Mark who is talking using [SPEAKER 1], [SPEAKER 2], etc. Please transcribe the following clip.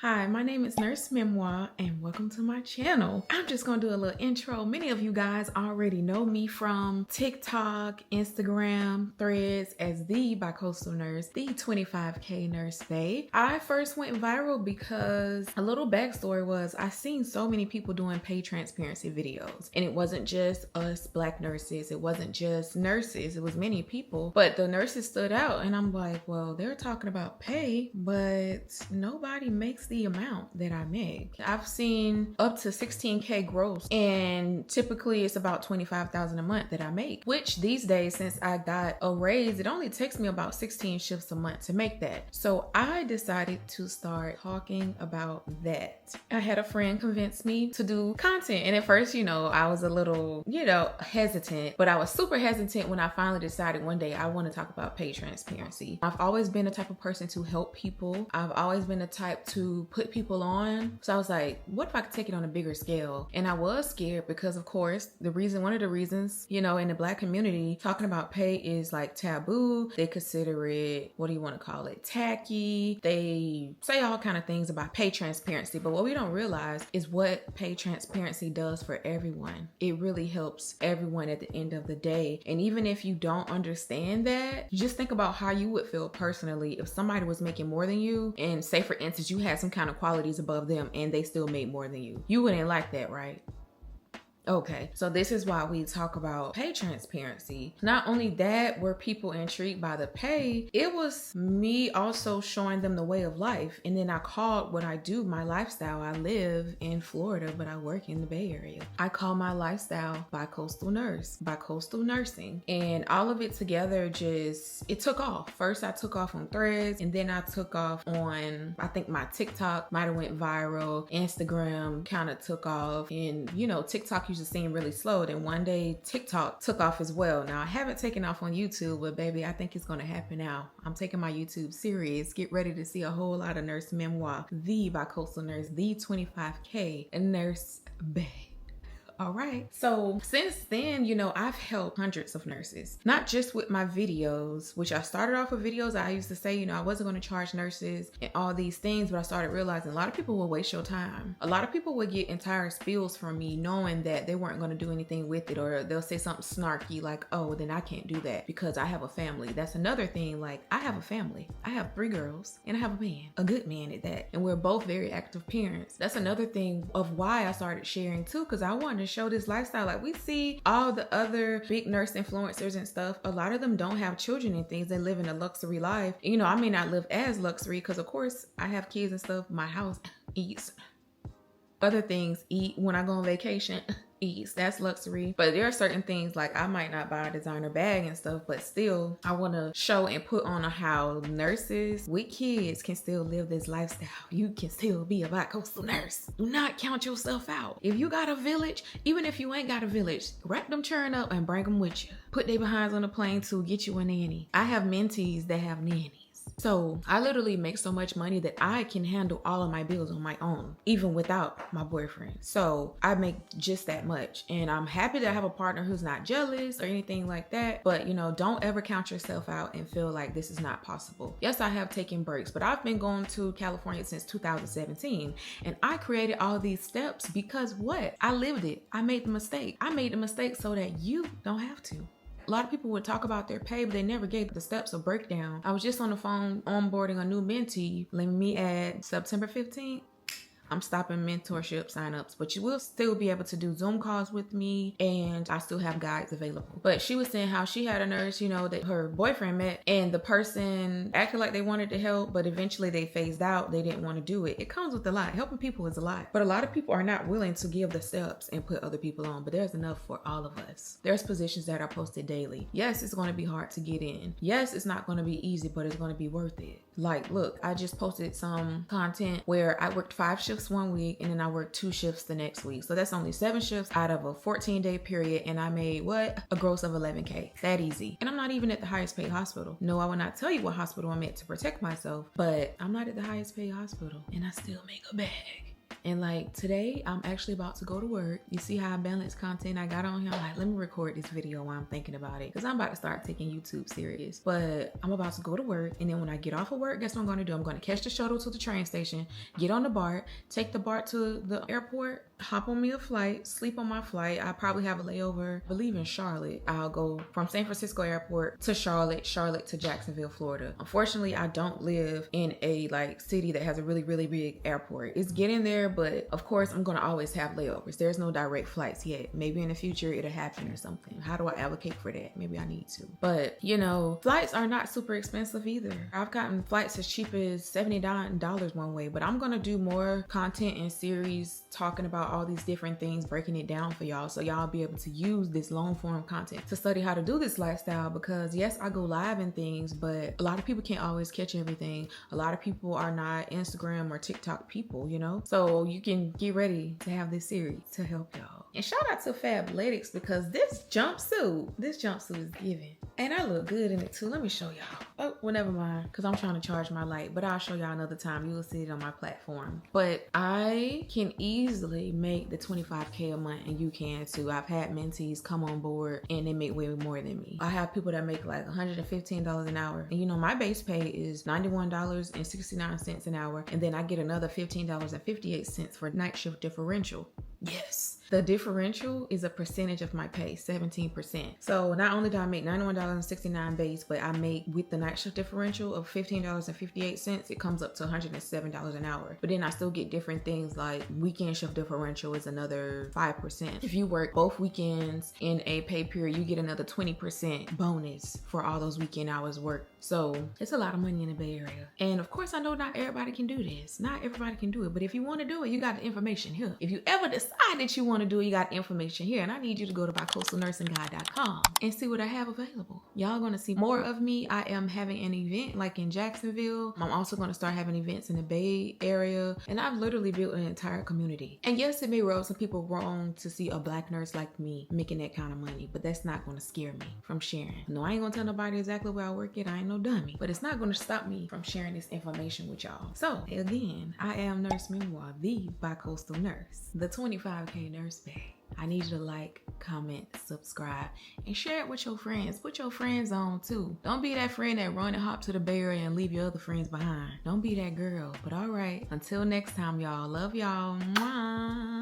[SPEAKER 1] Hi, my name is Nurse Memoir and welcome to my channel. I'm just gonna do a little intro. Many of you guys already know me from TikTok, Instagram, Threads as the Bicoastal Nurse, the 25K Nurse Babe. I first went viral because a little backstory was I seen so many people doing pay transparency videos, and it wasn't just us Black nurses, it wasn't just nurses, it was many people, but the nurses stood out and I'm like, well, they're talking about pay, but nobody makes the amount that I make. I've seen up to 16K gross, and typically it's about 25,000 a month that I make, which these days, since I got a raise, it only takes me about 16 shifts a month to make that. So I decided to start talking about that. I had a friend convince me to do content, and at first, I was a little, hesitant, but I was super hesitant when I finally decided one day I want to talk about pay transparency. I've always been the type of person to help people. I've always been the type to put people on. So I was like, what if I could take it on a bigger scale? And I was scared because, of course, one of the reasons, in the Black community, talking about pay is like taboo. They consider it, what do you want to call it, tacky. They say all kind of things about pay transparency, but what we don't realize is what pay transparency does for everyone. It really helps everyone at the end of the day. And even if you don't understand that, just think about how you would feel personally if somebody was making more than you, and say for instance you had some kind of qualities above them and they still made more than you. You wouldn't like that, right? Okay, so this is why we talk about pay transparency. Not only that, were people intrigued by the pay, it was me also showing them the way of life. And then I called what I do my lifestyle. I live in Florida, but I work in the Bay Area. I call my lifestyle Bicoastal Nurse, Bicoastal Nursing. And all of it together it took off. First, I took off on Threads, and then I took off on, I think my TikTok might have went viral. Instagram kind of took off. And TikTok used to seem really slow. Then one day TikTok took off as well. Now I haven't taken off on YouTube, but baby, I think it's gonna happen now. I'm taking my YouTube serious. Get ready to see a whole lot of Nurse Memoir, the Bicoastal Nurse, the 25K Nurse Babe. All right. So since then, I've helped hundreds of nurses, not just with my videos, which I started off with videos. I used to say, I wasn't going to charge nurses and all these things, but I started realizing a lot of people will waste your time. A lot of people would get entire spills from me knowing that they weren't going to do anything with it, or they'll say something snarky like, oh, then I can't do that because I have a family. That's another thing. Like, I have a family. I have 3 girls and I have a man, a good man at that. And we're both very active parents. That's another thing of why I started sharing too, because I wanted to show this lifestyle. Like, we see all the other big nurse influencers and stuff. A lot of them don't have children and things. They live in a luxury life. I may not live as luxury because of course I have kids and stuff. My house eats. Other things eat. When I go on vacation, eats. That's luxury. But there are certain things, like I might not buy a designer bag and stuff, but still I want to show and put on how nurses with kids can still live this lifestyle. You can still be a Bicoastal nurse. Do not count yourself out. If you got a village, even if you ain't got a village, wrap them churn up and bring them with you. Put their behinds on the plane to get you a nanny. I have mentees that have nannies. So I literally make so much money that I can handle all of my bills on my own, even without my boyfriend. So I make just that much. And I'm happy that I have a partner who's not jealous or anything like that. But don't ever count yourself out and feel like this is not possible. Yes, I have taken breaks, but I've been going to California since 2017. And I created all these steps because what? I lived it. I made the mistake. I made the mistake so that you don't have to. A lot of people would talk about their pay, but they never gave the steps or breakdown. I was just on the phone onboarding a new mentee. Let me add September 15th. I'm stopping mentorship signups, but you will still be able to do Zoom calls with me, and I still have guides available. But she was saying how she had a nurse, that her boyfriend met, and the person acted like they wanted to help, but eventually they phased out. They didn't want to do it. It comes with a lot. Helping people is a lot. But a lot of people are not willing to give the steps and put other people on, but there's enough for all of us. There's positions that are posted daily. Yes, it's going to be hard to get in. Yes, it's not going to be easy, but it's going to be worth it. Like, look, I just posted some content where I worked 5 shifts one week and then I worked 2 shifts the next week. So that's only 7 shifts out of a 14-day period, and I made a gross of 11K. That easy. And I'm not even at the highest paid hospital. No, I will not tell you what hospital I'm at to protect myself, but I'm not at the highest paid hospital and I still make a bag. And like today, I'm actually about to go to work. You see how I balance content I got on here? I'm like, let me record this video while I'm thinking about it, because I'm about to start taking YouTube serious. But I'm about to go to work, and then when I get off of work, guess what I'm going to do? I'm going to catch the shuttle to the train station, get on the BART, take the BART to the airport, hop on me a flight, sleep on my flight. I probably have a layover, I believe in Charlotte. I'll go from San Francisco airport to Charlotte to Jacksonville, Florida. Unfortunately, I don't live in a like city that has a really, really big airport. It's getting there, but of course I'm gonna always have layovers. There's no direct flights yet. Maybe in the future it'll happen or something. How do I advocate for that? Maybe I need to. But you know, flights are not super expensive either. I've gotten flights as cheap as $79 one way, but I'm gonna do more content and series talking about all these different things, breaking it down for y'all, so y'all be able to use this long form content to study how to do this lifestyle. Because yes, I go live and things, but a lot of people can't always catch everything. A lot of people are not Instagram or TikTok people, you know? So you can get ready to have this series to help y'all. And shout out to Fabletics, because this jumpsuit is giving. And I look good in it too. Let me show y'all. Oh, well, never mind, because I'm trying to charge my light, but I'll show y'all another time. You will see it on my platform. But I can easily make the $25K a month, and you can too. I've had mentees come on board and they make way more than me. I have people that make like $115 an hour. And you know, my base pay is $91.69 an hour. And then I get another $15.58 for night shift differential. Yes. The differential is a percentage of my pay, 17%. So not only do I make $91.69 base, but I make with the night shift differential of $15.58, it comes up to $107 an hour. But then I still get different things like weekend shift differential is another 5%. If you work both weekends in a pay period, you get another 20% bonus for all those weekend hours worked. So it's a lot of money in the Bay Area. And of course, I know not everybody can do this. Not everybody can do it. But if you want to do it, you got the information here. If you ever decide that you want to do it, you got information here. And I need you to go to bicoastalnursingguide.com and see what I have available. Y'all gonna see more of me. I am having an event like in Jacksonville. I'm also gonna start having events in the Bay Area. And I've literally built an entire community. And yes, it may rub some people wrong to see a black nurse like me making that kind of money, but that's not gonna scare me from sharing. No, I ain't gonna tell nobody exactly where I work at. I ain't no dummy, but it's not gonna stop me from sharing this information with y'all. So again, I am Nurse Memoir, the Bicoastal Nurse, the 25K nurse bae. I need you to like, comment, subscribe, and share it with your friends. Put your friends on too. Don't be that friend that run and hop to the Bay Area and leave your other friends behind. Don't be that girl. But all right, until next time, y'all. Love y'all. Mwah.